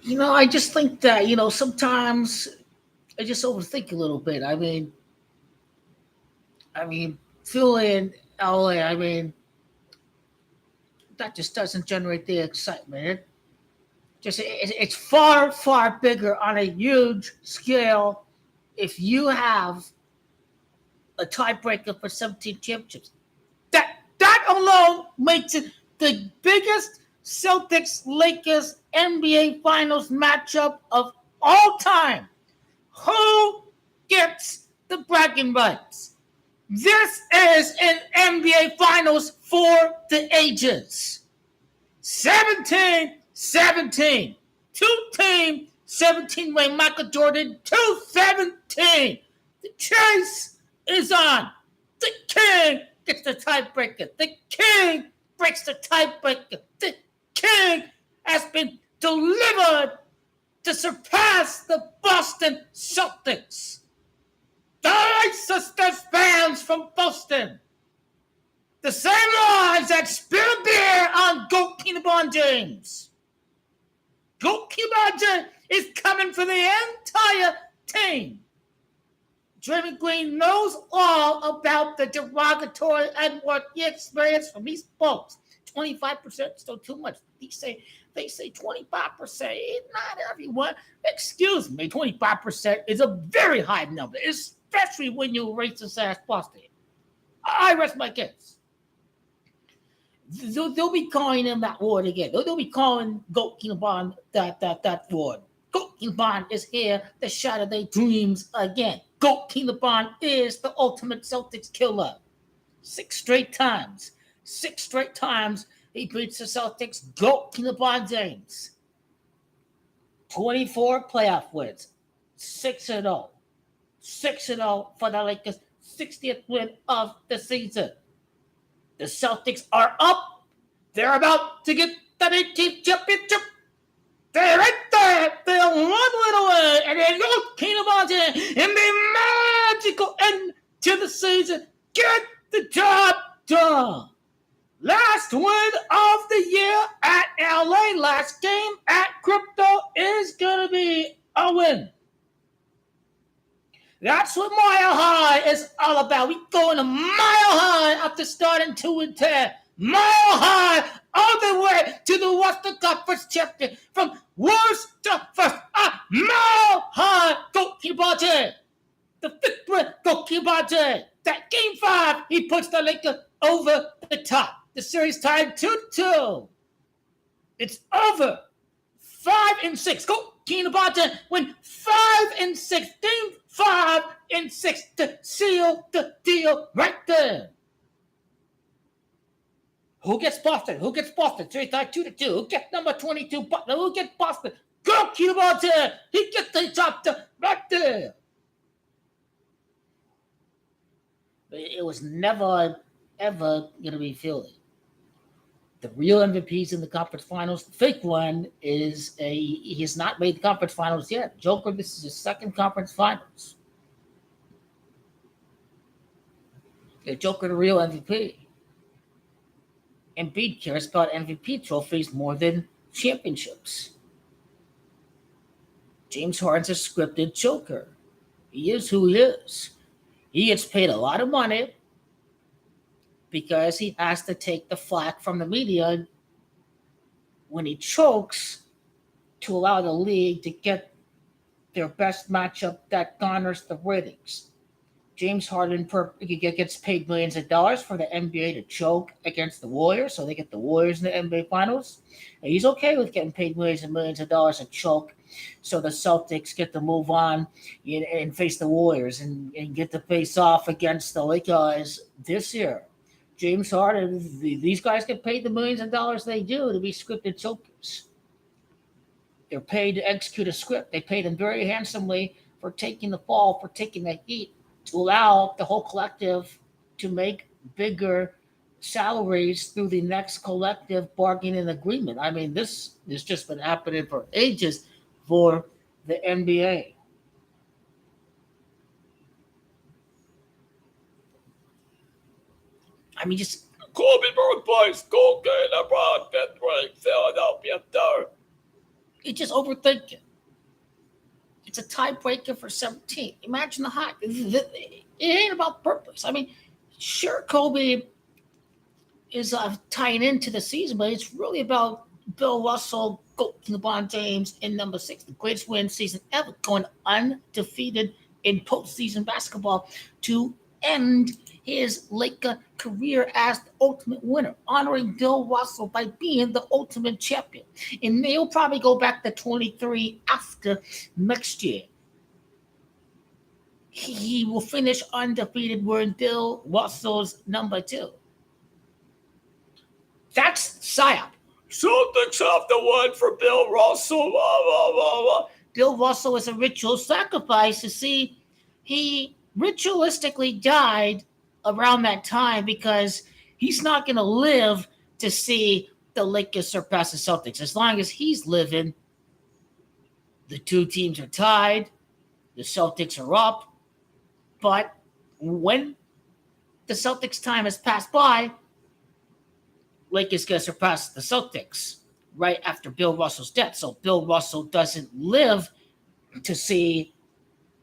I just think that sometimes I just overthink a little bit. I mean, feeling LA. That just doesn't generate the excitement. It's far far bigger on a huge scale. If you have a tiebreaker for 17 championships, that alone makes it the biggest Celtics Lakers NBA Finals matchup of all time. Who gets the bragging rights? This is an NBA Finals for the ages. 17, 17. Two-team 17 way Michael Jordan, 217. The chase is on. The king gets the tiebreaker. The king breaks the tiebreaker. The king has been delivered to surpass the Boston Celtics. The Leicester fans from Boston. The same ones that spill beer on Goat LeBron James. Goat LeBron James is coming for the entire team. Draymond Green knows all about the derogatory N-word he experienced from these folks. 25% still too much. They say 25%. Not everyone. Excuse me, 25% is a very high number, especially when you racist ass Boston. I rest my case. They'll be calling him that word again. They'll be calling Goat LeBron that word. Goat LeBron is here to shatter their dreams again. Goat LeBron is the ultimate Celtics killer. 6 straight times. 6 straight times he beats the Celtics. Goat LeBron James. 24 playoff wins. 6-0. 6-0 for the Lakers. 60th win of the season. The Celtics are up. They're about to get the 18th championship. They're right there. They're 1 win away. And they go LeBron James in the magical end to the season. Get the job done. Last win of the year at LA. Last game at Crypto is going to be a win. That's what Mile High is all about. We going a mile high after starting 2-10. Mile high all the way to the Western Conference champion. From worst to first. Mile high. Go LeBron James. The 5th win. Go LeBron James. That game 5, he puts the Lakers over the top. The series tied 2-2. It's over. 5-6. Go LeBron James win 5-6. Game 5-6 to seal the deal right there. Who gets Boston? Who gets Boston? Series tied 2-2. Who gets number 22 Butler? Who gets Boston? Go LeBron James. He gets the job done right there. It was never, ever going to be Philly. The real MVP's in the conference finals. The fake one is he has not made the conference finals yet. Joker, this is his 2nd conference finals. The Joker, the real MVP. Embiid cares about MVP trophies more than championships. James Harden's a scripted Joker. He is who he is. He gets paid a lot of money because he has to take the flack from the media when he chokes to allow the league to get their best matchup that garners the ratings. James Harden gets paid millions of dollars for the NBA to choke against the Warriors, so they get the Warriors in the NBA Finals. And he's okay with getting paid millions and millions of dollars to choke, so the Celtics get to move on and face the Warriors and get to face off against the Lakers this year. James Harden, these guys get paid the millions of dollars they do to be scripted chokers. They're paid to execute a script. They pay them very handsomely for taking the fall, for taking the heat, to allow the whole collective to make bigger salaries through the next collective bargaining agreement. I mean, this has just been happening for ages for the NBA. I mean, just Kobe birthplace, go get LeBron, get right, Philadelphia third. It's just overthinking. It's a tiebreaker for 17. Imagine the hype. It ain't about purpose. I mean, sure, Kobe is tying into the season, but it's really about Bill Russell, LeBron James in number 6, the greatest win season ever, going undefeated in postseason basketball to end his Laker career as the ultimate winner, honoring Bill Russell by being the ultimate champion. And they'll probably go back to 23 after next year. He will finish undefeated wearing Bill Russell's number 2. That's psyop. Celtics have the one for Bill Russell. Blah, blah, blah, blah. Bill Russell is a ritual sacrifice. You see, he ritualistically died around that time because he's not going to live to see the Lakers surpass the Celtics. As long as he's living, the two teams are tied. The Celtics are up. But when the Celtics' time has passed by, Lakers going to surpass the Celtics right after Bill Russell's death. So Bill Russell doesn't live to see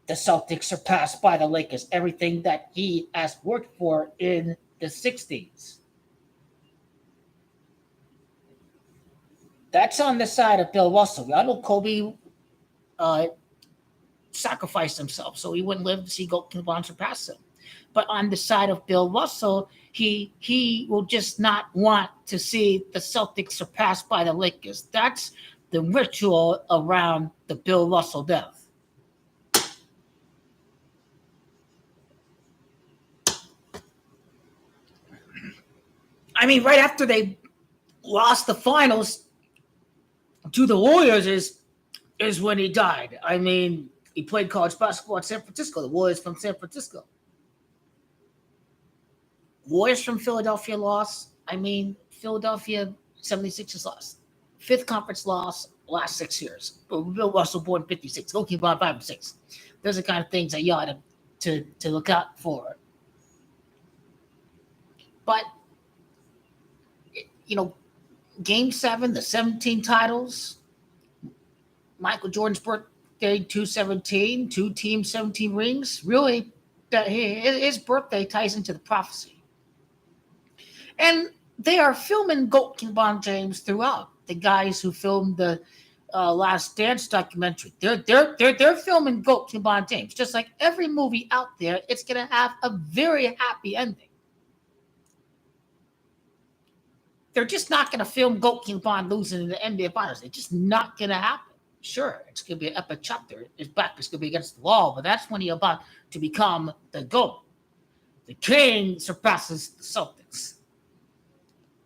the Celtics surpassed by the Lakers. Everything that he has worked for in the 60s. That's on the side of Bill Russell. I know Kobe sacrificed himself so he wouldn't live to see Kobe Bryant surpass him. But on the side of Bill Russell, he will just not want to see the Celtics surpassed by the Lakers. That's the ritual around the Bill Russell death. I mean, right after they lost the finals to the Warriors is when he died. I mean, he played college basketball in San Francisco. The Warriors from San Francisco. Warriors from Philadelphia lost. I mean, Philadelphia 76ers lost. 5th conference loss last 6 years. But Bill Russell born 56. Go keep on 5 and 6. Those are the kind of things that you ought to look out for. But, you know, Game 7, the 17 titles, Michael Jordan's birthday, 217, 2 teams, 17 rings. Really, his birthday ties into the prophecy. And they are filming LeBron James throughout. The guys who filmed the Last Dance documentary, they're filming LeBron James. Just like every movie out there, it's going to have a very happy ending. They're just not going to film LeBron losing in the NBA Finals. It's just not going to happen. Sure, it's going to be an epic chapter. His back is going to be against the wall, but that's when he's about to become the GOAT. The King surpasses the Celtics.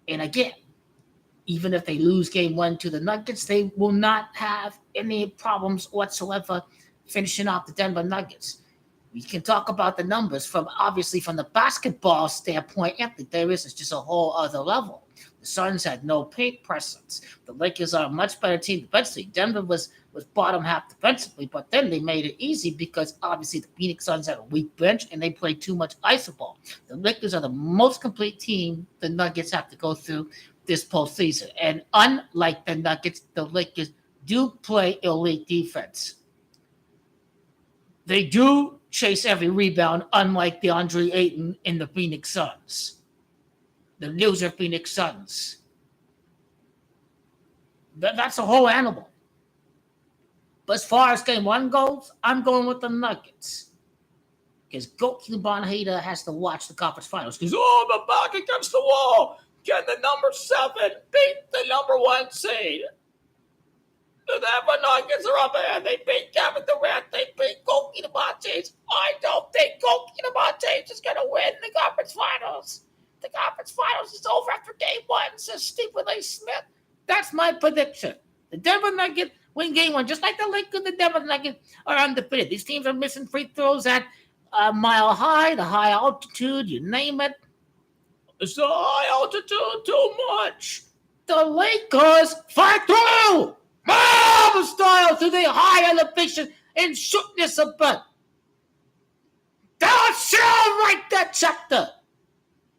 And again, even if they lose Game 1 to the Nuggets, they will not have any problems whatsoever finishing off the Denver Nuggets. We can talk about the numbers from the basketball standpoint. Anthony Davis is just a whole other level. The Suns had no paint presence. The Lakers are a much better team defensively. Denver was bottom half defensively, but then they made it easy because obviously the Phoenix Suns had a weak bench and they played too much iso ball. The Lakers are the most complete team the Nuggets have to go through this postseason. And unlike the Nuggets, the Lakers do play elite defense. They do chase every rebound, unlike DeAndre Ayton in the Phoenix Suns. The loser Phoenix Suns. That's a whole animal. But as far as Game 1 goes, I'm going with the Nuggets. Because LeBron Hater has to watch the conference finals. Because, I'm back against the wall. Get the number 7. Beat the number 1 seed. The Denver Nuggets are up ahead. They beat Kevin Durant. They beat Kobe James. I don't think Kobe James is going to win the conference finals. The conference finals is over after Game 1, says Stephen A. Smith. That's my prediction. The Denver Nuggets win Game 1, just like the Lakers. The Denver Nuggets are undefeated. These teams are missing free throws at a mile high, the high altitude, you name it. It's the high altitude too much. The Lakers fight through. Mamba style to the high elevation and shootness of birth. Thou shall write that chapter.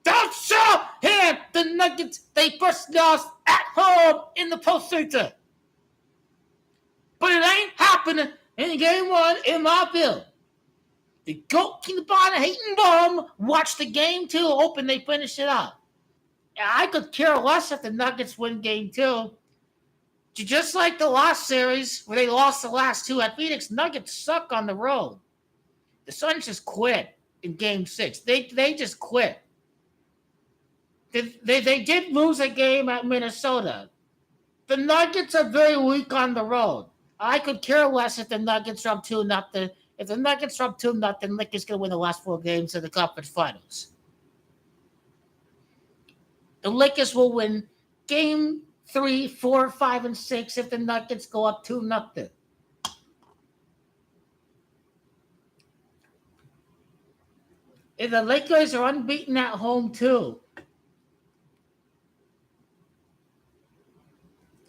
Thou shalt hear the Nuggets they first lost at home in the postseason. But it ain't happening in game one in my build. The GOAT, King LeBron, hating bomb, watch the game two, hoping they finish it out. I could care less if the Nuggets win game two. Just like the last series where they lost the last two at Phoenix, Nuggets suck on the road. The Suns just quit in game six. They just quit. They did lose a game at Minnesota. The Nuggets are very weak on the road. I could care less if the Nuggets are up 2-0. If the Nuggets are up 2-0, Lakers going to win the last four games of the conference finals. The Lakers will win game 3, 4, 5, and 6 if the Nuggets go up 2-0. If the Lakers are unbeaten at home too,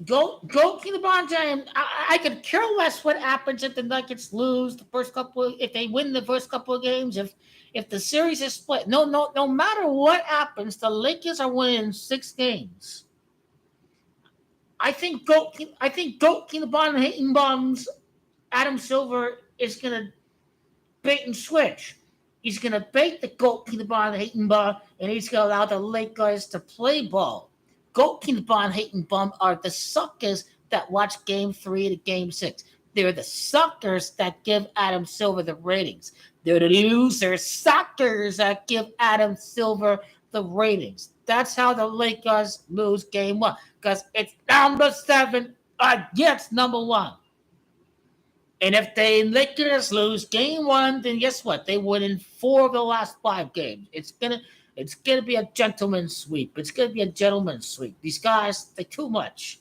go King LeBron James. I could care less what happens if the Nuggets lose the first couple. If they win the first couple of games, if the series is split, no matter what happens, the Lakers are winning 6 games. I think GOAT King LeBron hating bombs. Adam Silver is gonna bait and switch. He's gonna bait the GOAT King LeBron hating bomb, and he's gonna allow the Lakers to play ball. GOAT King LeBron hating bum are the suckers that watch game 3 to game 6. They're the suckers that give Adam Silver the ratings. They're the loser suckers that give Adam Silver the ratings. That's how the Lakers lose game 1. Because it's number 7 against number 1. And if the Lakers lose game 1, then guess what? They win in 4 of the last 5 games. It's gonna be a gentleman's sweep. It's gonna be a gentleman's sweep. These guys, they're too much.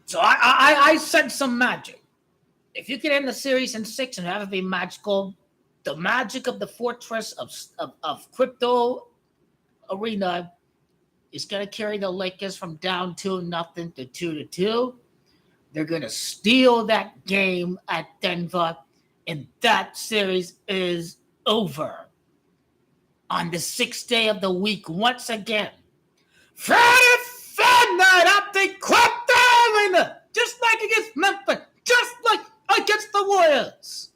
So I sense some magic. If you can end the series in 6 and have it be magical, the magic of the fortress of crypto arena is going to carry the Lakers from down 2-0 to 2-2. They're going to steal that game at Denver, and that series is over. On the 6th day of the week, once again, Friday night at the crypto arena, just like against Memphis, just like against the Warriors.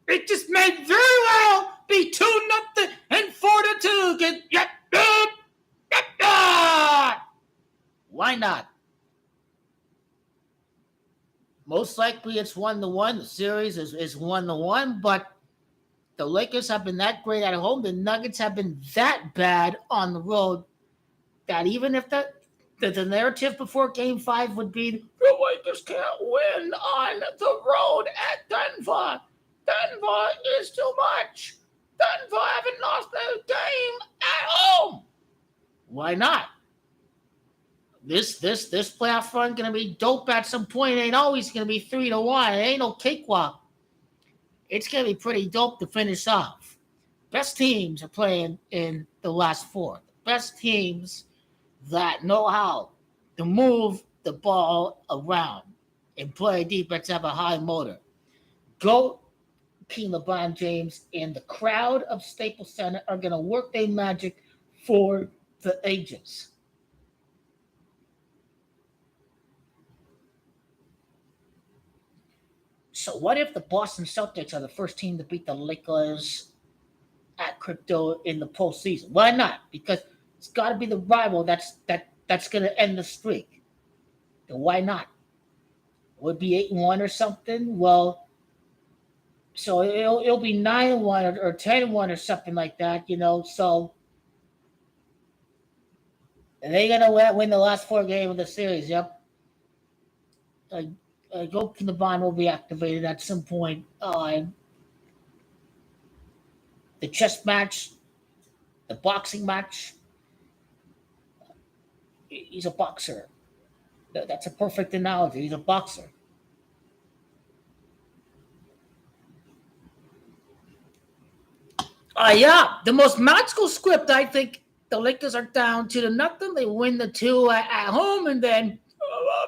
It just may very well be 2-0 and 4-2. Why not? Most likely it's 1-1. The series is 1-1, but the Lakers have been that great at home. The Nuggets have been that bad on the road that even if the narrative before Game 5 would be the Lakers can't win on the road at Denver. Denver is too much. Denver haven't lost a game at home. Why not? This playoff run gonna be dope at some point. It ain't always gonna be 3-1. It ain't no cakewalk. It's gonna be pretty dope to finish off. Best teams are playing in the last 4. Best teams that know how to move the ball around and play defense, have a high motor. Go King LeBron James and the crowd of Staples Center are going to work their magic for the ages. So what if the Boston Celtics are the first team to beat the Lakers at crypto in the postseason? Why not? Because it's got to be the rival that's going to end the streak. So why not? Would it be 8-1 or something? Well, so it'll be 9-1 or 10-1 or something like that, you know. So they're gonna win the last 4 games of the series. Yep. Go the bond will be activated at some point. The chess match, the boxing match. He's a boxer. That's a perfect analogy. He's a boxer. Yeah, the most magical script. I think the Lakers are down 2-0. They win the 2 at home, and then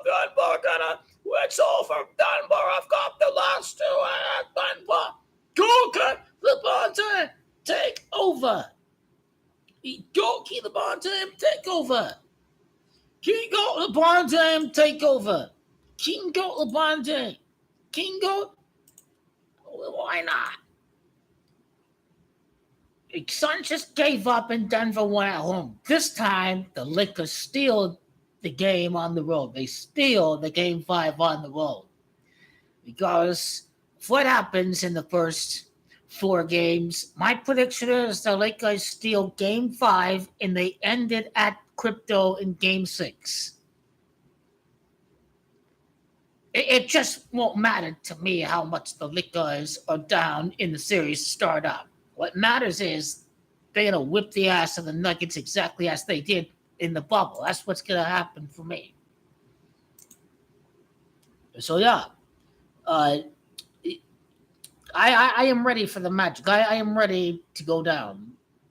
Denver gonna whistle for Denver. I've got the last 2 at Denver. Go get the James takeover. King Goat LeBron James takeover. King Goat LeBron James. King Goat. Why not? Sun just gave up and Denver went at home. This time, the Lakers steal the game on the road. They steal the game 5 on the road. Because of what happens in the first 4 games, my prediction is the Lakers steal game 5 and they end it at crypto in game 6. It just won't matter to me how much the Lakers are down in the series to start up. What matters is they're going to whip the ass of the Nuggets exactly as they did in the bubble. That's what's going to happen for me. So, yeah. I am ready for the Magic. I am ready to go down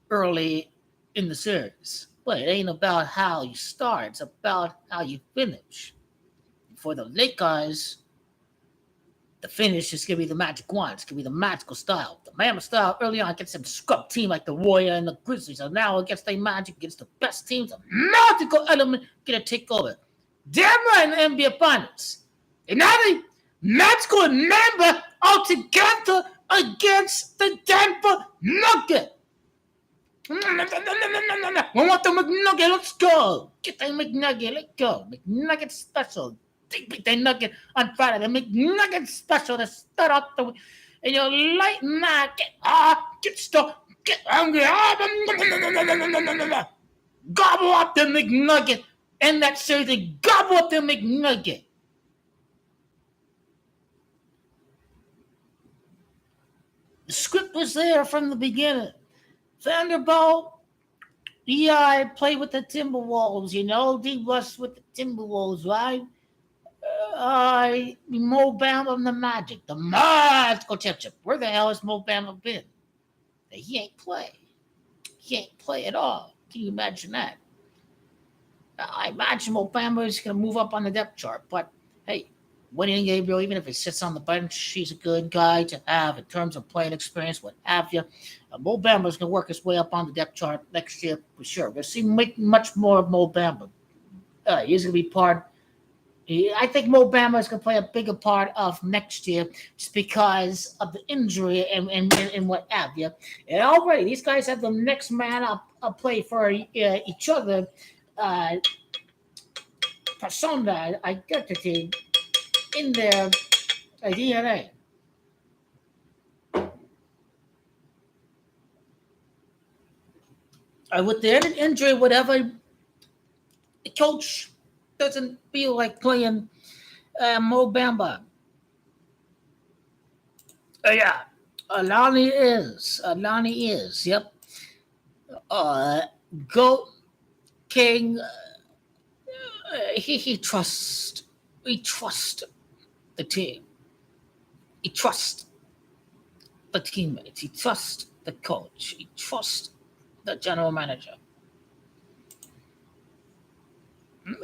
early in the series. But it ain't about how you start. It's about how you finish. For the Lakers, the finish is going to be the magic one. It's going to be the magical style. The Mammoth style early on against some scrub team like the Warrior and the Grizzlies. And now against the Magic, against the best teams, the magical element going to take over. Damn right in the NBA Finals. And now the magical member all together against the Denver Nuggets. We want the McNugget. Let's go. Get the McNugget. Let's go. McNugget special. Beat the Nugget on Friday. The McNugget special to start off the week. And you're light night. Get stuck. Get hungry. Gobble up the McNugget. And that series, gobble up the McNugget. The script was there from the beginning. Vanderbilt, I played with the Timberwolves, you know. D-Russ with the Timberwolves, right? Mo Bamba and the Magic. The magical championship. Where the hell has Mo Bamba been? He ain't play. He ain't play at all. Can you imagine that? I imagine Mo Bamba is going to move up on the depth chart. But, hey, Winning Gabriel, even if he sits on the bench, he's a good guy to have in terms of playing experience, what have you. Mo Bamba is going to work his way up on the depth chart next year for sure. We'll see much more of Mo Bamba. He's going to be part. I think Mo Bamba is going to play a bigger part of next year just because of the injury and what have you. And already, these guys have the next man up play for each other. Persona, identity in their DNA. With the injury, whatever, the coach doesn't feel like playing Mo Bamba. Yeah, Alani is. Yep. Go King. He trusts. We trust the team. He trusts the teammates. He trusts the coach. He trusts the general manager.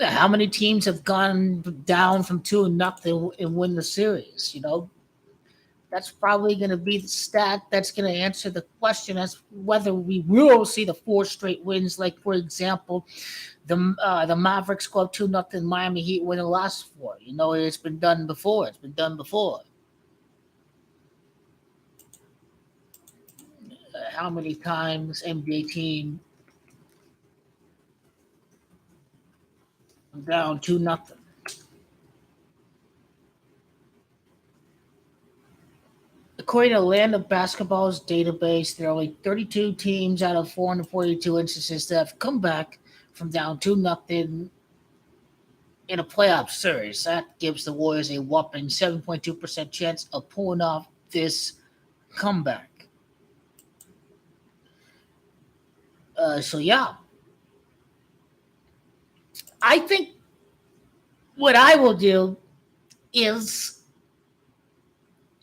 How many teams have gone down from 2-0 and win the series? You know, that's probably going to be the stat that's going to answer the question as whether we will see the 4 straight wins. Like, for example, the Mavericks go up 2-0, Miami Heat win the last 4. You know, it's been done before. How many times NBA team down 2-0? According to Atlanta Basketball's database, there are only 32 teams out of 442 instances that have come back from down 2-0 in a playoff series. That gives the Warriors a whopping 7.2% chance of pulling off this comeback. So, yeah. I think what I will do is,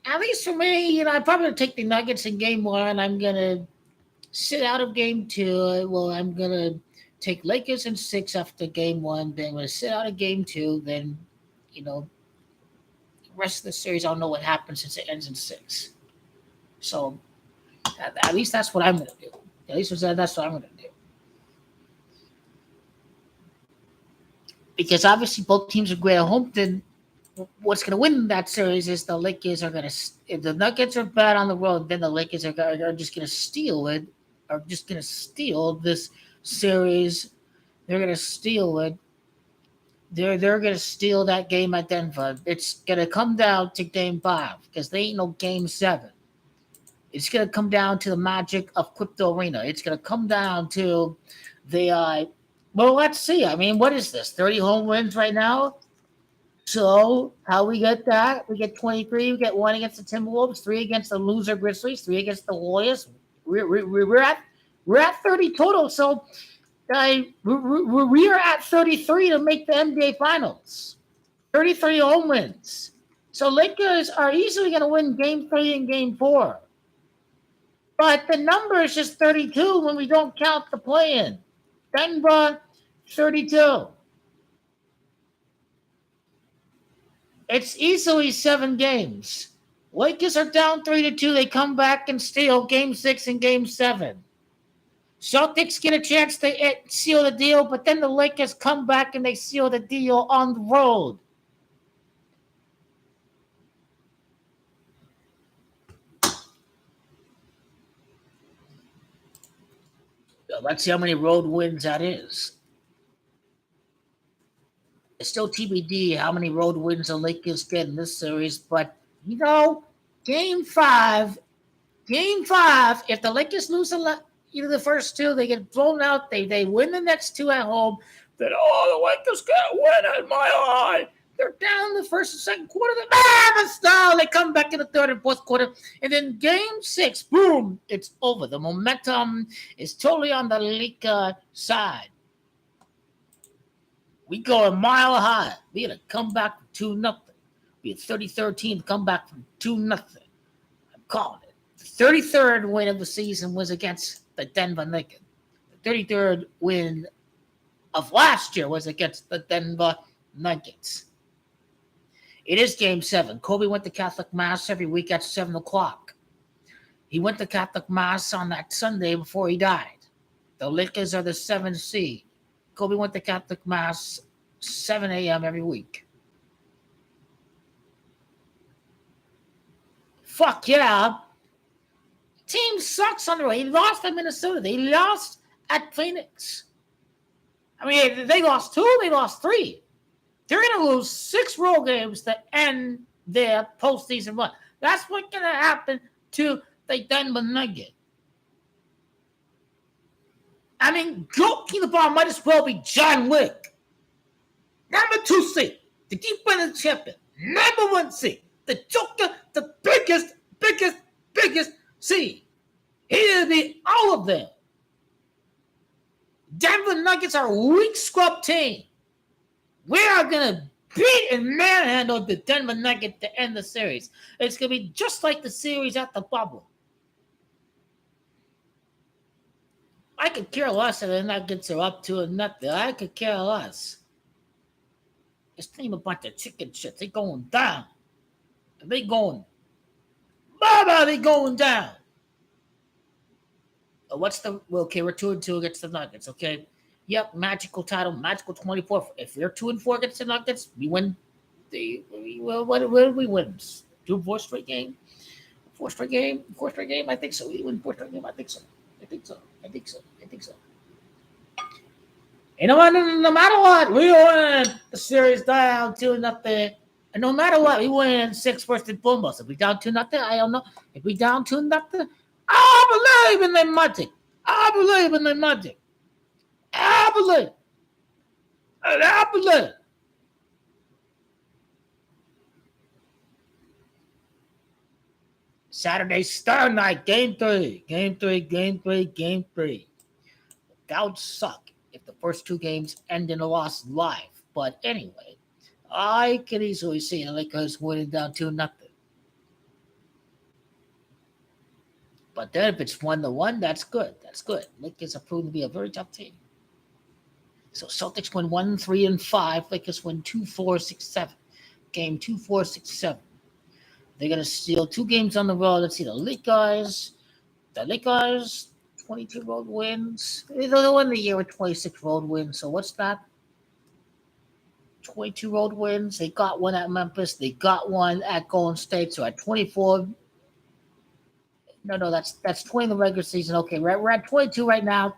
at least for me, you know, I'm probably going to take the Nuggets in game 1. I'm going to sit out of game 2. Well, I'm going to take Lakers in 6 after game 1. Then I'm going to sit out of game 2. Then, you know, the rest of the series, I don't know what happens since it ends in 6. So, at least that's what I'm going to do. At least that's what I'm going to do. because obviously both teams are great at home. Then what's going to win that series is the Lakers are going to. If the Nuggets are bad on the road, then the Lakers are just going to steal it. Are just going to steal this series. They're going to steal it. They're going to steal that game at Denver. It's going to come down to Game 5 because they ain't no Game 7. It's going to come down to the magic of Crypto Arena. It's going to come down to the. Well, let's see. I mean, what is this? 30 home wins right now. So how we get that? We get 23. We get 1 against the Timberwolves, 3 against the loser Grizzlies, 3 against the Warriors. We're at 30 total. So we are at 33 to make the NBA Finals. 33 home wins. So Lakers are easily going to win Game 3 and Game 4. But the number is just 32 when we don't count the play-in. Denver, 32. It's easily 7 games. Lakers are down 3-2. They come back and steal Game 6 and Game 7. Celtics get a chance to seal the deal, but then the Lakers come back and they seal the deal on the road. Let's see how many road wins that is. It's still TBD how many road wins the Lakers get in this series, but Game 5, if the Lakers lose either the first 2, they get blown out, they win the next 2 at home, then the Lakers can't win in my eye. They're down the first and second quarter. They come back in the third and fourth quarter. And then Game 6, boom, it's over. The momentum is totally on the Laker side. We go a mile high. We're going to come back from 2-0. Be a 33rd team to come back from 2-0. I'm calling it. The 33rd win of the season was against the Denver Nuggets. The 33rd win of last year was against the Denver Nuggets. It is Game 7. Kobe went to Catholic Mass every week at 7 o'clock. He went to Catholic Mass on that Sunday before he died. The Lakers are the 7th seed. Kobe went to Catholic Mass 7 a.m. every week. Fuck yeah. Team sucks on the road. He lost at Minnesota. They lost at Phoenix. I mean, they lost 2, they lost 3. They're going to lose 6 road games to end their postseason run. That's what's going to happen to the Denver Nuggets. I mean, King LeBron might as well be John Wick. Number 2 seed, the defending champion. Number 1 seed, the Joker, the biggest seed. He'll be all of them. Denver Nuggets are a weak scrub team. We are going to beat and manhandle the Denver Nuggets to end the series. It's going to be just like the series at the bubble. I could care less if the Nuggets are up 2-0. I could care less. This team a bunch of chicken shit. They going down. They going. They going down. Okay, we're 2-2 against the Nuggets, okay? Yep, magical title, magical 24. If we're 2-4 against the Nuggets, we win. What do we win? 4 straight game? 4 straight game? I think so. We win 4 straight game. I think so. And no matter what, we win the series down 2-0. And no matter what, we win 6 versus Boomers. If we down 2-0, I don't know. If we down 2-0, I believe in the magic. I believe. Saturday Star Night, Game 3. That would suck if the first 2 games end in a loss live. But anyway, I can easily see the Lakers winning down 2-0. But then if it's 1-1, that's good. Lakers are proven to be a very tough team. So Celtics win 1-3-5. Lakers win 2-4-6-7. Game 2-4-6-7. They're going to steal 2 games on the road. Let's see, the Lakers, 22 road wins. They'll win the year with 26 road wins. So what's that? 22 road wins. They got one at Memphis. They got one at Golden State. So at 24. No, that's 20 in the regular season. Okay, we're at 22 right now.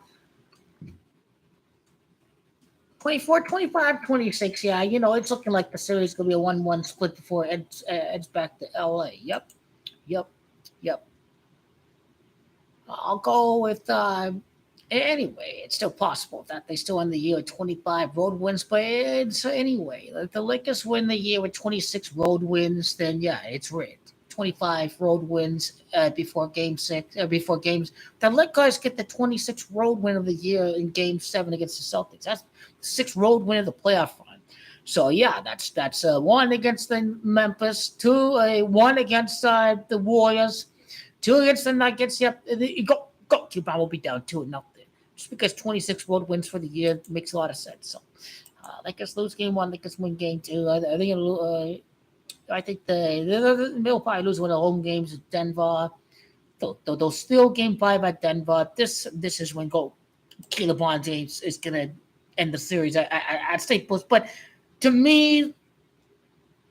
24, 25, 26. Yeah, it's looking like the series is going to be a 1-1 split before it heads back to LA. Yep, yep, yep. I'll go with. Anyway, it's still possible that they still end the year with 25 road wins, but it's anyway. If the Lakers win the year with 26 road wins, then yeah, it's rigged. 25 road wins before Game 6, before games. The Lakers get the 26th road win of the year in Game 7 against the Celtics. That's the 6th road win of the playoff run. So yeah, that's one against the Memphis, one against the Warriors, two against the Nuggets. Yep, you go. Cuban will be down 2-0. Just because 26 road wins for the year makes a lot of sense. So, Lakers lose game 1, Lakers win game 2. I think they'll probably lose one of the home games at Denver. They'll steal game 5 at Denver. This is when LeBron James is gonna end the series at Staples. But to me,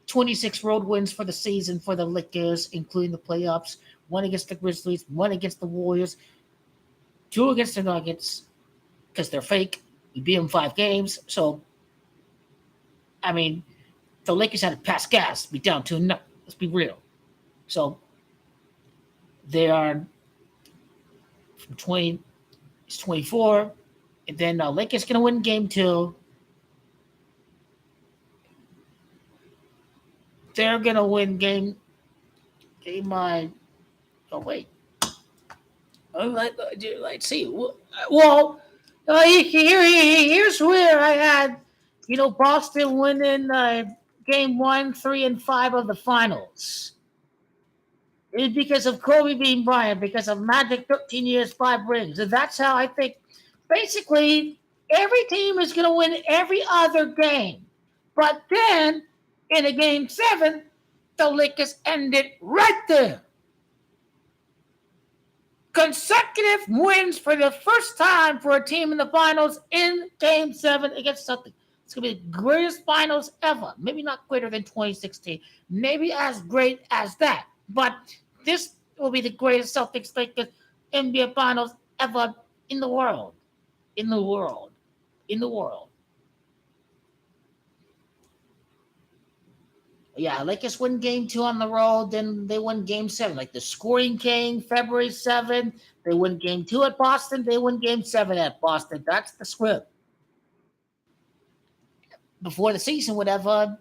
26 road wins for the season for the Lakers, including the playoffs. One against the Grizzlies, one against the Warriors, 2 against the Nuggets, because they're fake. You beat them 5 games. So, I mean, the Lakers had to pass gas, be down 2-0. Let's be real. So, they are from 20, it's 24. And then Lakers going to win game 2. They're going to win game oh, wait. Let's see. Well, here's where I had, Boston winning game 1, 3, and 5 of the finals. It's because of Kobe Bean Bryant, because of Magic 13 years, 5 rings. And that's how I think, basically, every team is going to win every other game. But then, in a game 7, the Lakers ended right there. Consecutive wins for the first time for a team in the finals in Game 7 against Celtics. It's going to be the greatest finals ever. Maybe not greater than 2016. Maybe as great as that. But this will be the greatest Celtics Lakers NBA finals ever in the world. In the world. In the world. Yeah, Lakers win game 2 on the road, then they win game 7. Like the scoring king, February 7th. They win game 2 at Boston. They win game 7 at Boston. That's the script. Before the season, whatever,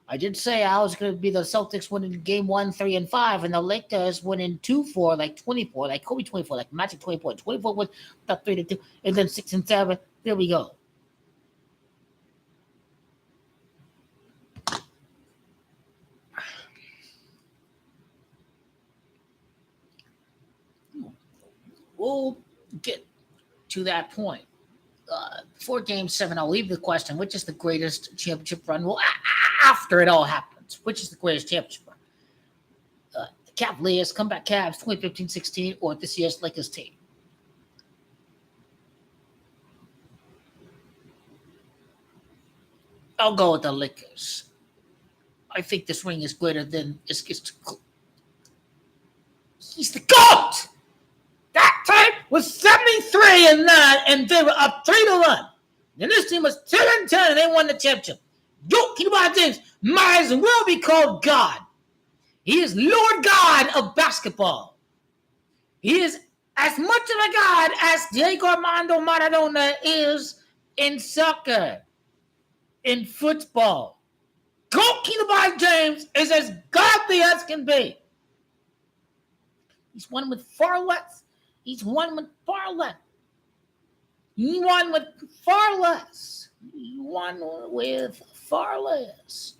I did say I was going to be the Celtics winning game 1, 3, and 5, and the Lakers winning 2-4, like 24, like Kobe 24, like Magic 24. 24 was the 3-2, and then 6 and 7. There we go. We'll get to that point. For game 7, I'll leave the question, which is the greatest championship run? Well, after it all happens, which is the greatest championship run? The Cavaliers, comeback Cavs, 2015-16, or this year's Lakers team? I'll go with the Lakers. I think this ring is greater than he's the GOAT! That time was 73 and 9, and they were up 3-1. And this team was 10 and 10, and they won the championship. Yo, keep on things. Might as well be called God. He is Lord God of basketball. He is as much of a god as Diego Armando Maradona is in soccer, in football. Goalkeeper by James is as godly as can be. He's won with far less. He's won with far less. He won with far less. He won with far less.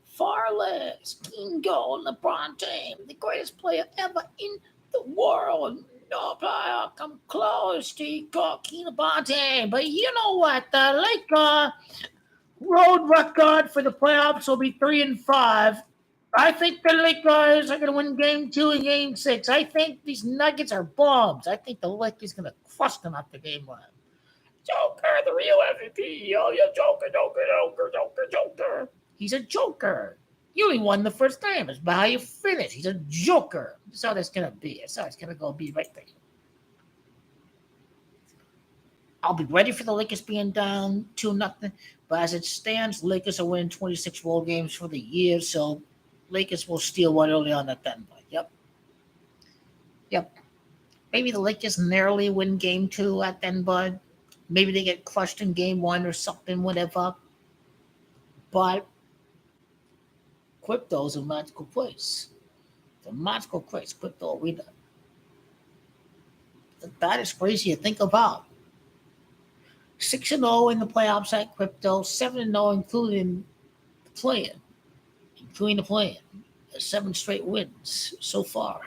Far less. King LeBron James, the greatest player ever in the world. No player come close to King LeBron James. But you know what? The Lakers road record for the playoffs will be 3 and 5. I think the Lakers are going to win game 2 and game 6. I think these Nuggets are bombs. I think the Lakers are going to crush them after game 1. Joker, the real MVP. Oh, you Joker, Joker, Joker, Joker, Joker. He's a joker. You only won the first game. It's about how you finish. He's a joker. That's how that's gonna be. That's how it's gonna go be right there. I'll be ready for the Lakers being down 2-0. But as it stands, Lakers are winning 26 road games for the year. So Lakers will steal one early on at then. Yep. Yep. Maybe the Lakers narrowly win game 2 at then, bud. Maybe they get crushed in game 1 or something, whatever. But crypto's a magical place. It's a magical place, crypto arena. That is crazy to think about. 6-0 in the playoffs at crypto, 7-0 including the play-in. Including the play-in. 7 straight wins so far.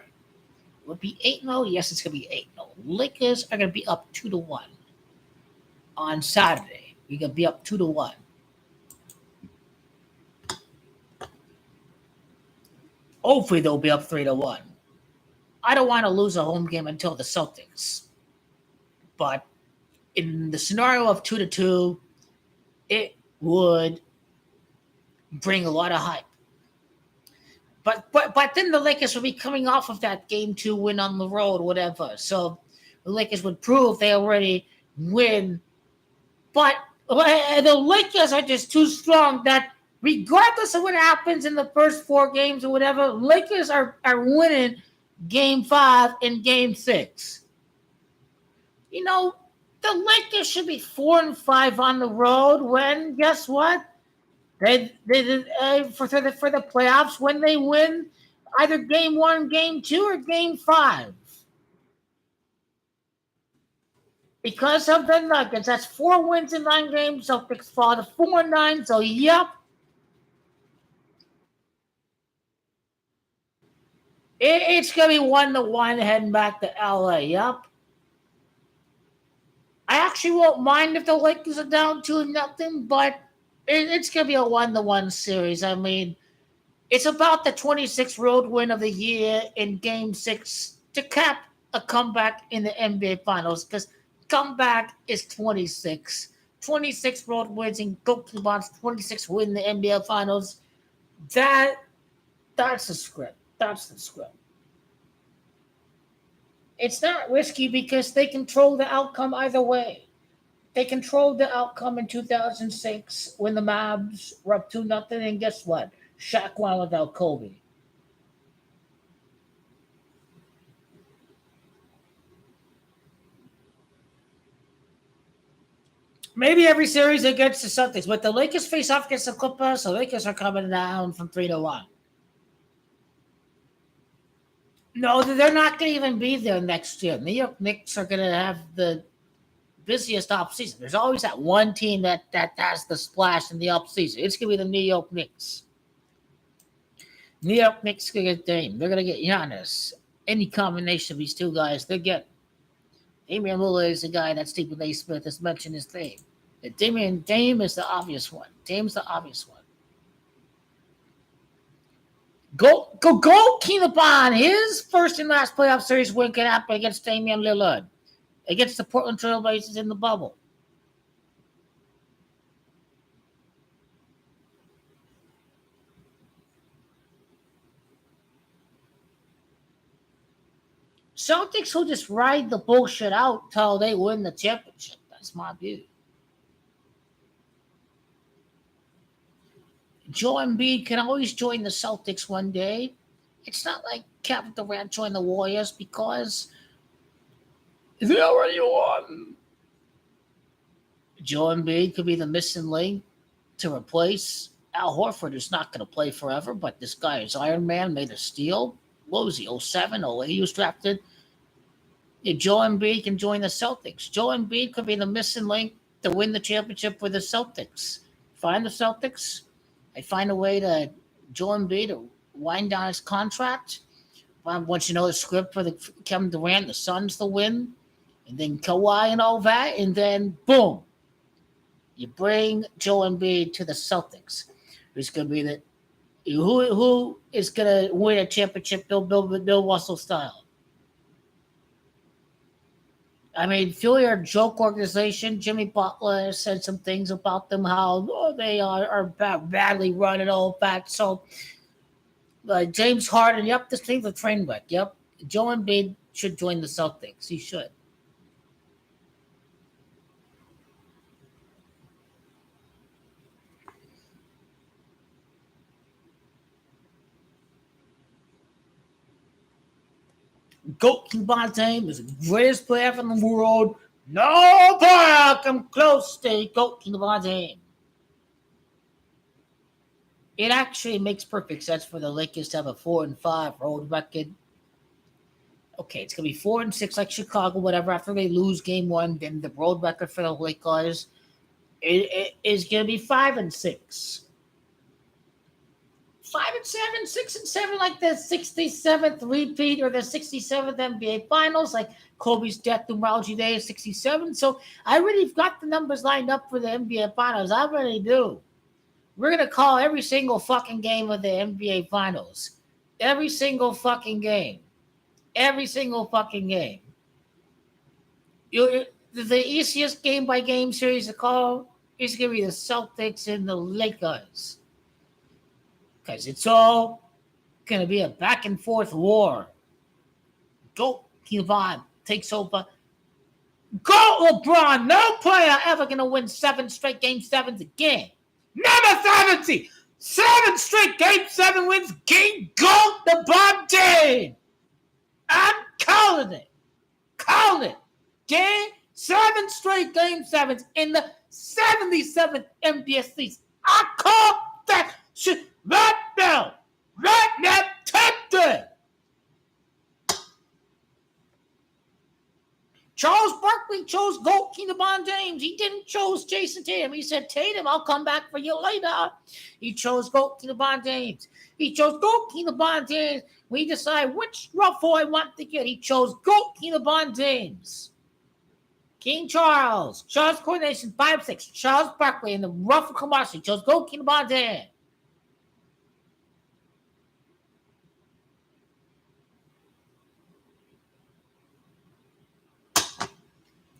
Will it be 8-0? Yes, it's going to be 8-0. Lakers are going to be up 2-1 on Saturday. You're going to be up 2-1. Hopefully, they'll be up 3-1. I don't want to lose a home game until the Celtics. But in the scenario of 2-2, it would bring a lot of hype. But then the Lakers would be coming off of that game 2 win on the road, whatever. So the Lakers would prove they already win. But the Lakers are just too strong that regardless of what happens in the first 4 games or whatever, Lakers are winning game 5 and game 6. You know, the Lakers should be 4-5 on the road when, guess what? They for the playoffs when they win either game 1, game 2, or game 5. Because of the Nuggets, that's 4 wins in 9 games. Celtics fall to 4-9. So yep, it's gonna be 1-1 heading back to LA. Yep. I actually won't mind if the Lakers are down 2-0, but it's going to be a 1-1 series. I mean, it's about the 26th road win of the year in Game 6 to cap a comeback in the NBA Finals because comeback is 26. 26 road wins in Kobe 26 win the NBA Finals. That's the script. That's the script. It's not risky because they control the outcome either way. They controlled the outcome in 2006 when the Mavs were up 2-0, and guess what? Shaq won without Kobe. Maybe every series against the Celtics, but the Lakers face off against the Clippers, so the Lakers are coming down from 3-1. No, they're not going to even be there next year. New York Knicks are going to have the busiest offseason. There's always that one team that has the splash in the offseason. It's going to be the New York Knicks. New York Knicks going to get Dame. They're going to get Giannis. Any combination of these 2 guys, they get. Damian Lillard is the guy that Stephen A. Smith has mentioned his name. Dame is the obvious one. Dame's the obvious one. Go, King LeBron. His first and last playoff series win can happen against Damian Lillard, against the Portland Trail Blazers in the bubble. Celtics will just ride the bullshit out till they win the championship. That's my view. Joel Embiid can always join the Celtics one day. It's not like Kevin Durant joined the Warriors because they already won. Joel Embiid could be the missing link to replace Al Horford, who's not going to play forever, but this guy is Iron Man, made of steel. What was he, 07, 08 he was drafted? Yeah, Joel Embiid can join the Celtics. Joel Embiid could be the missing link to win the championship for the Celtics. Find the Celtics. I find a way to Joel Embiid to wind down his contract. Once you know the script for the Kevin Durant, the Suns to win, and then Kawhi and all that, and then boom, you bring Joel Embiid to the Celtics. Who's going to be the who is going to win a championship? Bill Russell style. I mean, Philly are a joke organization. Jimmy Butler said some things about them, how they are badly run and all that. So, James Harden, yep, this thing's a train wreck. Yep. Joe Embiid should join the Celtics. He should. GOAT LeBron James is the greatest player in the world. No player come close to GOAT LeBron James. It actually makes perfect sense for the Lakers to have a 4-5 road record. Okay, it's gonna be 4-6 like Chicago, whatever. After they lose game one, then the road record for the Lakers it is gonna be 5-6. 5-7, 6-7, like the 67th repeat or the 67th NBA Finals, like Kobe's death numerology day is 67. So I already got the numbers lined up for the NBA Finals. I already do. We're gonna call every single fucking game of the NBA Finals. Every single fucking game. Every single fucking game. The easiest game by game series to call is gonna be the Celtics and the Lakers. Because it's all going to be a back and forth war. Go LeBron takes over. Go LeBron. No player ever going to win 7 straight game 7s again. Number 70. 7 straight game 7 wins. King Go LeBron James. I'm calling it. Calling it. Game 7 straight game 7s in the 77th NBA season. I call that shit. Right now, tempted. Charles Barkley chose GOAT LeBron James. He didn't choose Jason Tatum. He said, Tatum, I'll come back for you later. He chose GOAT LeBron James. He chose GOAT LeBron James. We decide which ruffle I want to get. He chose GOAT LeBron James. King Charles Coronation 5-6. Charles Barkley in the ruffle commercial chose GOAT LeBron James.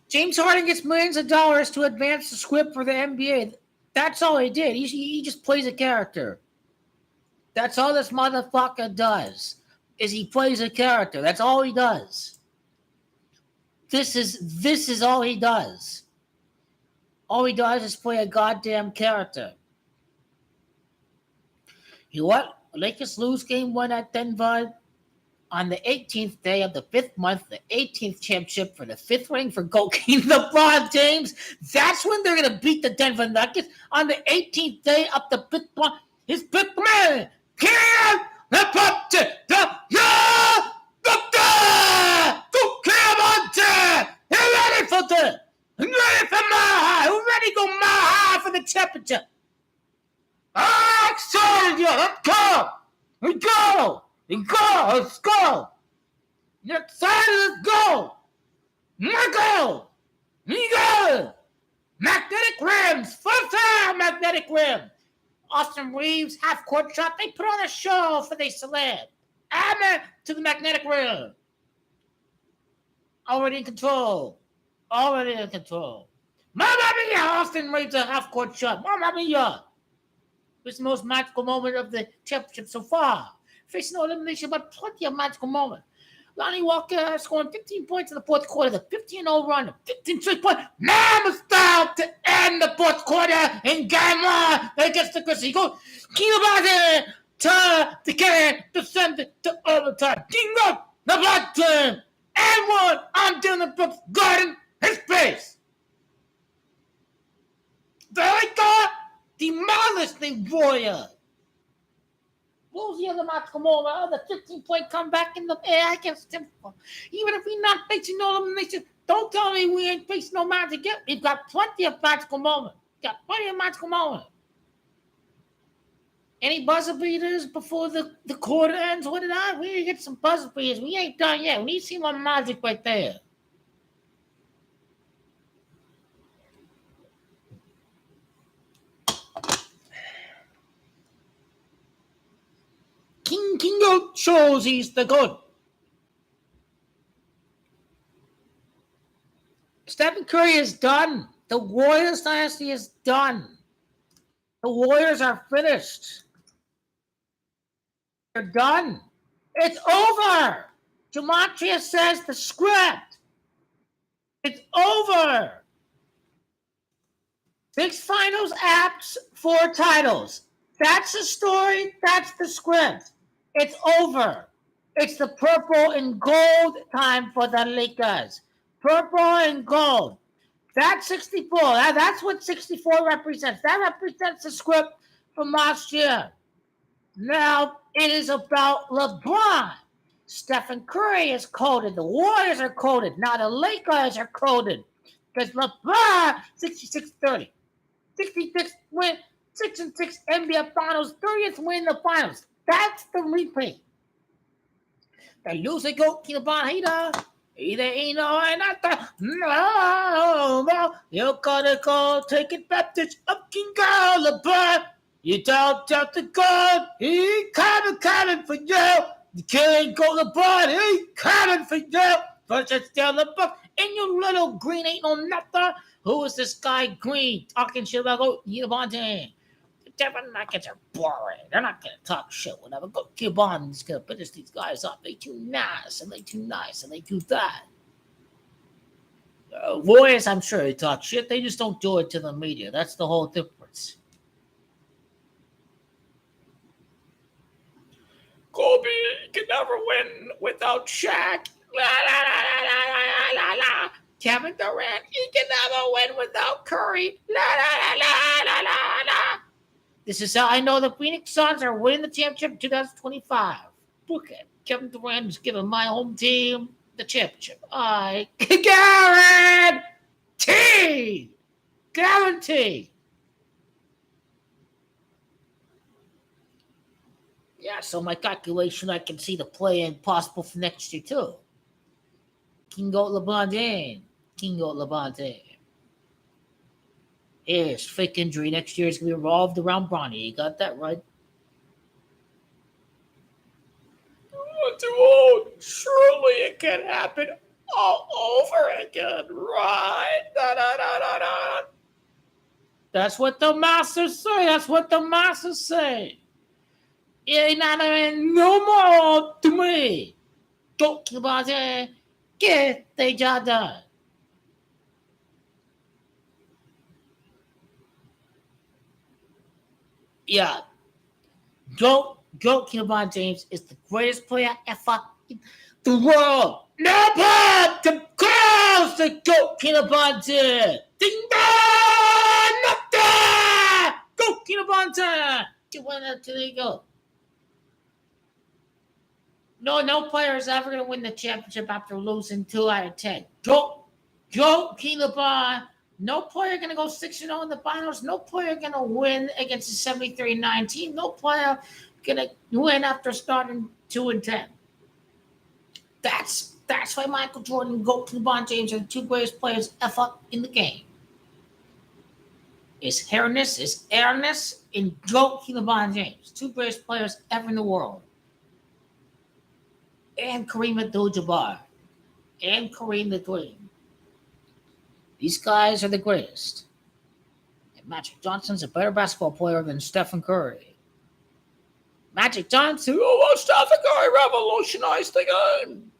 James Harden gets millions of dollars to advance the script for the NBA. That's all he did. He just plays a character. That's all this motherfucker does. Is he plays a character. That's all he does. This is all he does. All he does is play a goddamn character. You know what? Lakers lose game 1 at Denver. On the 18th day of the 5th month, the 18th championship for the 5th ring for GOAT LeBron James. That's when they're going to beat the Denver Nuggets. On the 18th day of the 5th month, his 5th man, Kareem Kobe, you ready for this? You ready for my high? You ready to go my high for the championship? I'm excited, yo. Let's go. Let's go. Let's go. You're excited, let's go. Go. Magnetic rims. First time magnetic rim. Austin Reeves, half-court shot. They put on a show for the celeb. Amen to the magnetic rim. Already in control. Mamma mia, Austin Reeves, a half-court shot. Mamma mia. It's the most magical moment of the championship so far. Facing no elimination, but plenty of magical moments. Lonnie Walker scoring 15 points in the fourth quarter, the 15-0 run, 15 straight points. Mammoth style to end the fourth quarter in game 1 against the Grizzlies. He goes, Kinobody to get to send it to overtime. Dingo, the blood team, and 1 on Dylan Brooks guarding his face. They got demolished the Warriors. What was the other match come over? The 15-point comeback in the air against them. Even if we're not facing no elimination, don't tell me we ain't facing no magic yet. We've got plenty of magical moments. Any buzzer beaters before the quarter ends? What did I? We need to get some buzzer beaters. We ain't done yet. We need to see more magic right there. King shows he's the GOAT. Curry is done. The Warriors dynasty is done. The Warriors are finished. They're done. It's over. Gematria says the script. It's over. 6 finals apps, 4 titles. That's the story. That's the script. It's over. It's the purple and gold time for the Lakers. Purple and gold. That's 64. That's what 64 represents. That represents the script from last year. Now it is about LeBron. Stephen Curry is coded. The Warriors are coded. Now the Lakers are coded. Because LeBron, 66-30. 66 win, 6-6 NBA Finals, 30th win in the finals. That's the replay. The loser go to the ball hater. Either ain't no and not the no. You gotta go take advantage of King LeBron. You don't have to go. He coming for you. You can't go LeBron. He coming for you. First it's down LeBron. And you little green ain't no nothing. Who is this guy green talking shit about go Yabonte? The Devon Nuggets are boring. They're not gonna talk shit whenever go Yabon is gonna finish these guys up. They too nice and they too nice and they too that. Warriors, I'm sure they talk shit. They just don't do it to the media. That's the whole difference. Kobe can never win without Shaq. La la la la la la la. Kevin Durant, he can never win without Curry. La la la la la la. This is how I know the Phoenix Suns are winning the championship in 2025. Book it. Kevin Durant is giving my home team the championship. I guarantee. Guarantee. Yeah, so my calculation, I can see the play-in possible for next year too. King Goat LeBron James. King Goat LeBron James. Yes, fake injury next year is going to be revolved around Bronny. You got that right. Too old. Surely it can happen all over again, right? Da, da, da, da, da. That's what the masters say. That's what the masters say. It ain't not even no more to me. Go LeBron James. Get the job done. Yeah. Go LeBron James is the greatest player ever in the world. Never to close the go LeBron James. Ding dong! Nothing! Go LeBron James. Get one out till they go. No player is ever going to win the championship after losing 2 out of 10. Go King LeBron. No player going to go 6-0 in the finals. No player going to win against a 73-9 team. No player going to win after starting 2-10. That's why Michael Jordan and LeBron James are the 2 greatest players ever in the game. It's Ernest, and LeBron James. 2 greatest players ever in the world. And Kareem Abdul-Jabbar. And Kareem the Dream. These guys are the greatest. And Magic Johnson's a better basketball player than Stephen Curry. Magic Johnson, Stephen Curry revolutionized the game.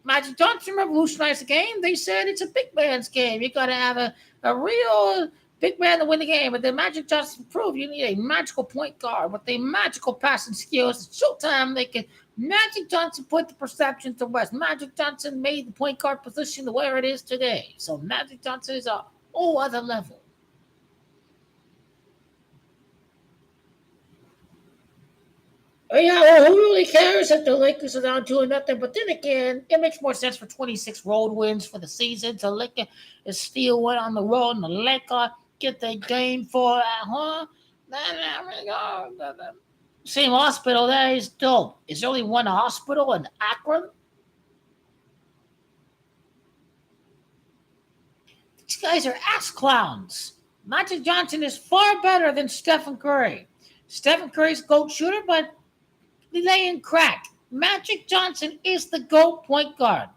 Magic Johnson revolutionized the game. They said it's a big man's game. You got to have a real big man to win the game. But then Magic Johnson proved you need a magical point guard with a magical passing skills. It's showtime. Magic Johnson put the perception to rest. Magic Johnson made the point guard position to where it is today. So Magic Johnson is a whole other level. Yeah, who really cares if the Lakers are down 2-0? But then again, it makes more sense for 26 road wins for the season. So Lakers is still went on the road, and the Lakers get their game 4 at home. Same hospital, that is dope. Is there only one hospital in Akron? These guys are ass clowns. Magic Johnson is far better than Stephen Curry. Stephen Curry's a GOAT shooter, but they lay in crack. Magic Johnson is the GOAT point guard.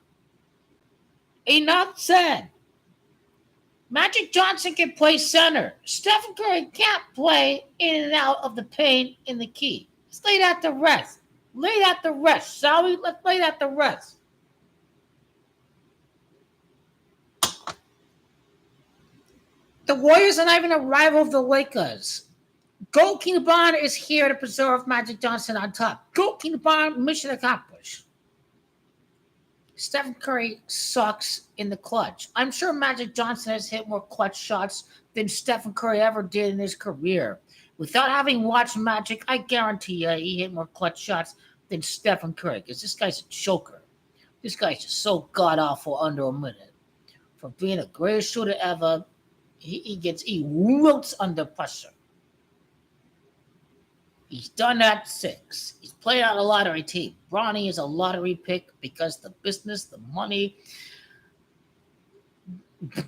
Enough said. Magic Johnson can play center. Stephen Curry can't play in and out of the paint in the key. Let's lay that to rest. Lay that to rest, shall we? Let's lay that to rest. The Warriors are not even a rival of the Lakers. King LeBron is here to preserve Magic Johnson on top. King LeBron, mission accomplished. Stephen Curry sucks in the clutch. I'm sure Magic Johnson has hit more clutch shots than Stephen Curry ever did in his career. Without having watched Magic, I guarantee you he hit more clutch shots than Stephen Curry, because this guy's a choker. This guy's just so god-awful under a minute. For being the greatest shooter ever, he wilts under pressure. He's done that 6. He's played on a lottery team. Bronny is a lottery pick because the business, the money,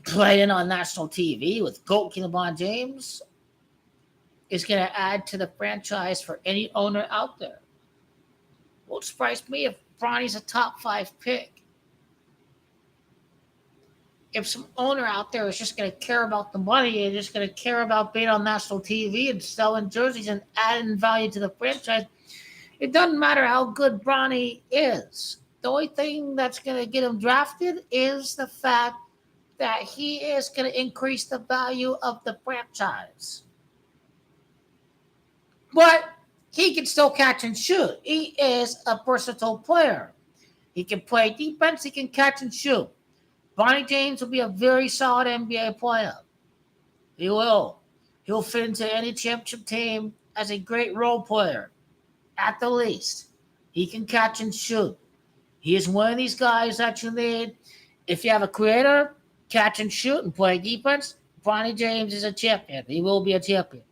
playing on national TV with King LeBron James is going to add to the franchise for any owner out there. Won't surprise me if Bronny's a top 5 pick. If some owner out there is just going to care about the money and just going to care about being on national TV and selling jerseys and adding value to the franchise, it doesn't matter how good Bronny is. The only thing that's going to get him drafted is the fact that he is going to increase the value of the franchise. But he can still catch and shoot. He is a versatile player. He can play defense. He can catch and shoot. Bronny James will be a very solid NBA player. He will. He'll fit into any championship team as a great role player, at the least. He can catch and shoot. He is one of these guys that you need. If you have a creator, catch and shoot and play defense, Bronny James is a champion. He will be a champion.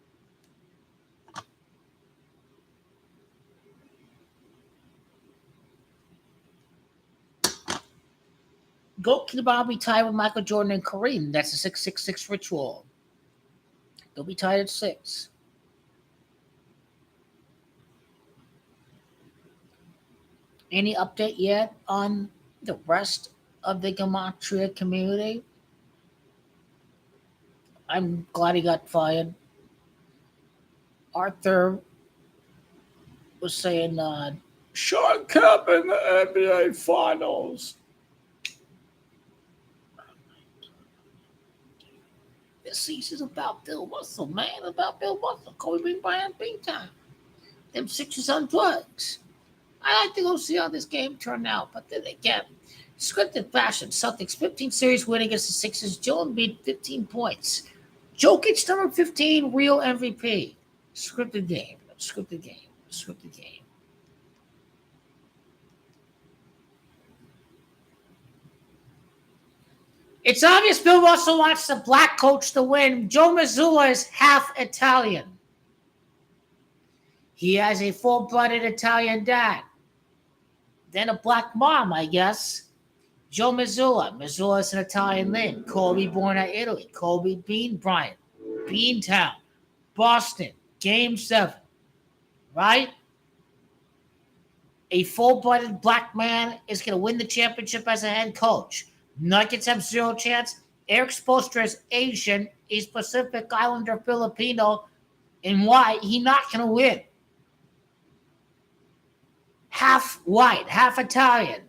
King LeBron will be tied with Michael Jordan and Kareem. That's a 666 ritual. They'll be tied at 6. Any update yet on the rest of the Gematria community? I'm glad he got fired. Arthur was saying, Sean Kemp in the NBA Finals. This season's about Bill Russell, man. About Bill Russell. Kobe BEAN Bryant, BEANTOWN. Them Sixers on drugs. I like to go see how this game turned out, but then again, scripted fashion. Celtics 15 series win against the Sixers. Joel Embiid 15 points. Jokic number 15, real MVP. Scripted game. Scripted game. Scripted game. It's obvious Bill Russell wants the black coach to win. Joe Mezzulla is half Italian. He has a full-blooded Italian dad. Then a black mom, I guess. Joe Mezzulla. Mezzulla is an Italian name. Kobe born in Italy. Kobe BEAN Bryant. BEANTOWN. Boston. Game 7. Right? A full-blooded black man is going to win the championship as a head coach. Nuggets have 0 chance. Eric Spoelstra is Asian. He's Pacific Islander Filipino. And why? He's not going to win. Half white, half Italian.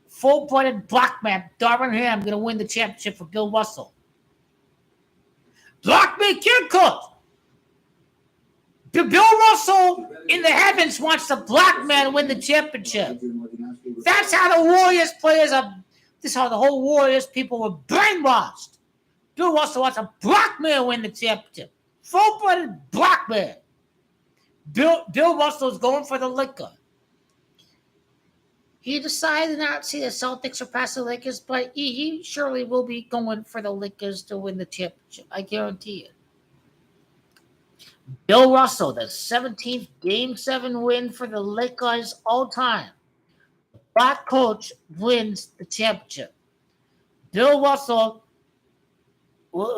Full-blooded black man, Darvin Ham, going to win the championship for Bill Russell. Black man can't coach. Bill Russell in the heavens wants the black man to win the championship. That's how the Warriors players are. This is how the whole Warriors people were brainwashed. Bill Russell wants a black man to win the championship. Full-blooded black man. Bill Russell's going for the liquor. He decided not to see the Celtics surpass the Lakers, but he surely will be going for the Lakers to win the championship. I guarantee it. Bill Russell, the 17th Game 7 win for the Lakers all time. Black coach wins the championship. Bill Russell,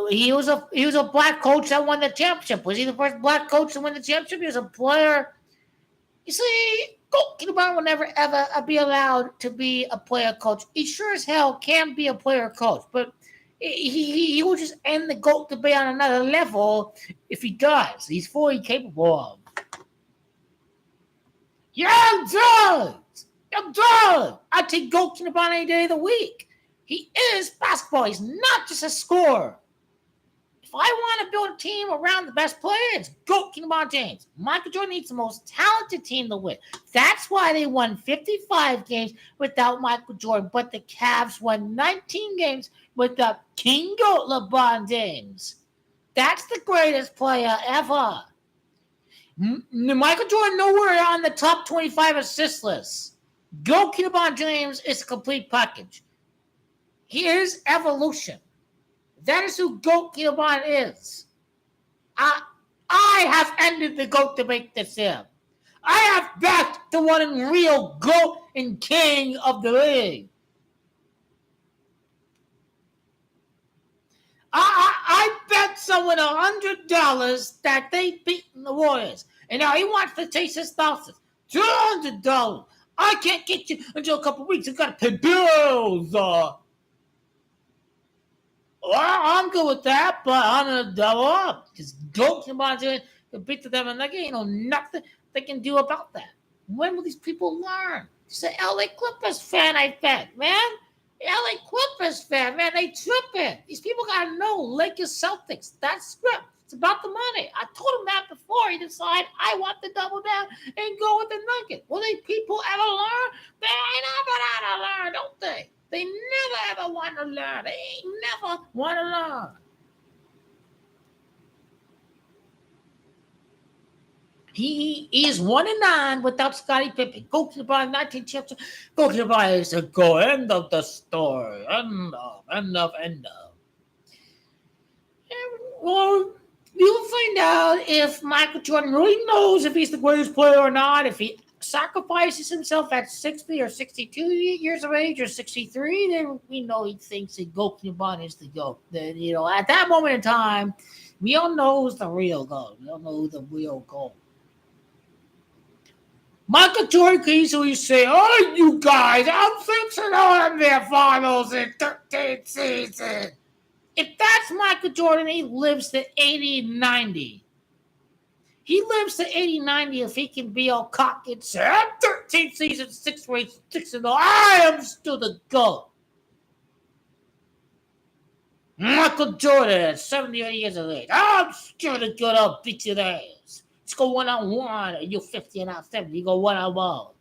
he was a black coach that won the championship. Was he the first black coach to win the championship? He was a player. You see, King LeBron will never ever be allowed to be a player coach. He sure as hell can be a player coach, but He will just end the GOAT debate on another level if he does. He's fully capable of. Yeah, I'm done. I'm done. I take GOAT LeBron any day of the week. He is basketball. He's not just a scorer. If I want to build a team around the best players, GOAT LeBron James. Michael Jordan needs the most talented team to win. That's why they won 55 games without Michael Jordan, but the Cavs won 19 games without King GOAT LeBron James. That's the greatest player ever. Michael Jordan nowhere on the top 25 assist list. GOAT LeBron James is a complete package. Here's evolution. That is who GOAT LeBron is. I have ended the GOAT debate this year. I have backed the one and real GOAT and king of the league. I bet someone $100 that they beat the Warriors. And now he wants to taste his thousands. $200. I can't get you until a couple weeks. I've got to pay bills. Well, I'm good with that, but I'm going to double up. Because GOAT LeBron James can beat them in that game. Nothing they can do about that. When will these people learn? It's an LA Clippers fan, I bet, man. LA Clippers fan, man, they tripping. These people got to know LAKERS-CELTICS. That's script. It's about the money. I told him that before he decided I want to double down and go with the Nuggets. Will they people ever learn? They ain't never going to learn, don't they? They never ever want to learn. They ain't never want to learn. He is 1-9 without Scottie Pippen. GOAT LeBron 19 championships. GOAT LeBron is a go. End of the story. End of. Well, you'll find out if Michael Jordan really knows if he's the greatest player or not. If he sacrifices himself at 60 or 62 years of age or 63, then we know he thinks that GOAT LeBron is the GOAT. Then, at that moment in time, we all know who's the real GOAT. We all know who the real GOAT. Michael Jordan can easily say, "Oh, you guys, I'm fixing on their finals in 13 seasons." If that's Michael Jordan, he lives to 80, 90. He lives to 80, 90 if he can be all cocky and say, "I'm 13 seasons, 6 races, 6-0. I am still the GOAT." Michael Jordan at 78 years of age. "I'm still the GOAT. I'll beat your ass. Let's go 1-on-1. You're 50 and I'm 70. You go 1-on-1.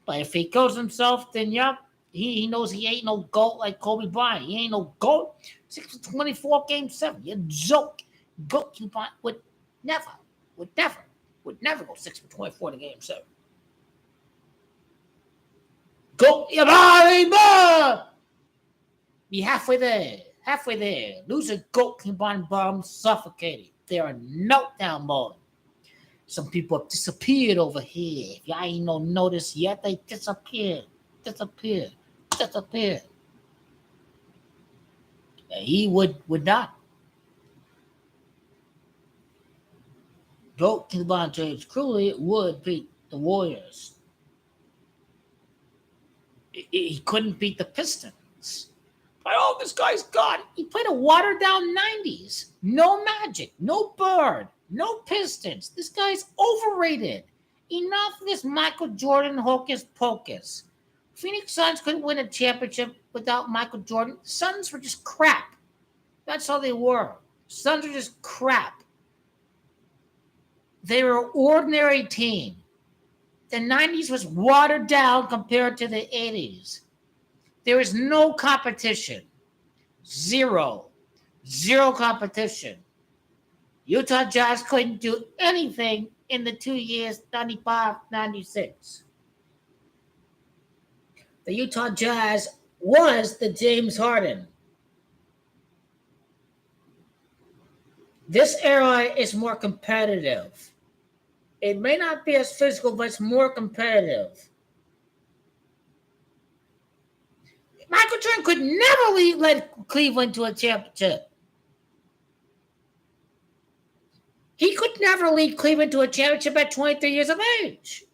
But if he kills himself, then yep, he knows he ain't no GOAT like Kobe Bryant. He ain't no GOAT. 6 for 24, game 7. You joke. GOAT would never go 6 for 24 in game 7. GOAT your body, be halfway there. Loser GOAT bum suffocating. They're in meltdown mode. Some people have disappeared over here. If y'all ain't no notice yet, they disappeared. And he would not. GOAT LeBron James cruelly would beat the Warriors. He couldn't beat the Pistons. But this guy's God. He played a watered-down 90s. No Magic, no Bird, no Pistons. This guy's overrated. Enough of this Michael Jordan hocus pocus. Phoenix Suns couldn't win a championship without Michael Jordan. Suns were just crap. That's all they were. Suns were just crap. They were an ordinary team. The 90s was watered down compared to the 80s. There was no competition. Zero competition. Utah Jazz couldn't do anything in the 2 years, 95, 96. The Utah Jazz was the James Harden. This era is more competitive. It may not be as physical, but it's more competitive. Michael Jordan could never lead Cleveland to a championship. He could never lead Cleveland to a championship at 23 years of age.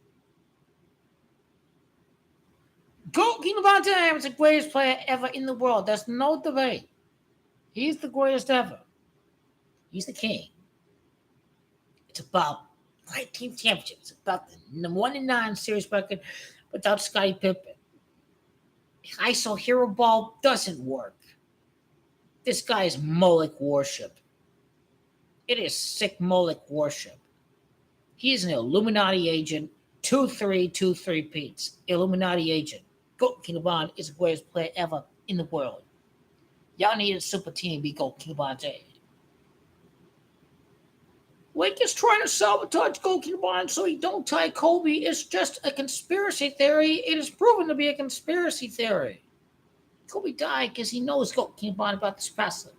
GOAT LeBron James is the greatest player ever in the world. There's no debate. He's the greatest ever. He's the king. It's about 19 championships. It's about the 1-9 series record without Scottie Pippen. ISO hero ball doesn't work. This guy is Moloch worship. It is sick Moloch worship. He is an Illuminati agent. 2-3 peats. Illuminati agent. Goat King LeBron is the greatest player ever in the world. Y'all need a super team to be Goat King LeBron's age. Lakers trying to sabotage Goat King LeBron so he don't tie Kobe is just a conspiracy theory. It is proven to be a conspiracy theory. Kobe died because he knows Goat King LeBron about this wrestling.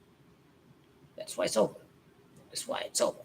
That's why it's over. That's why it's over.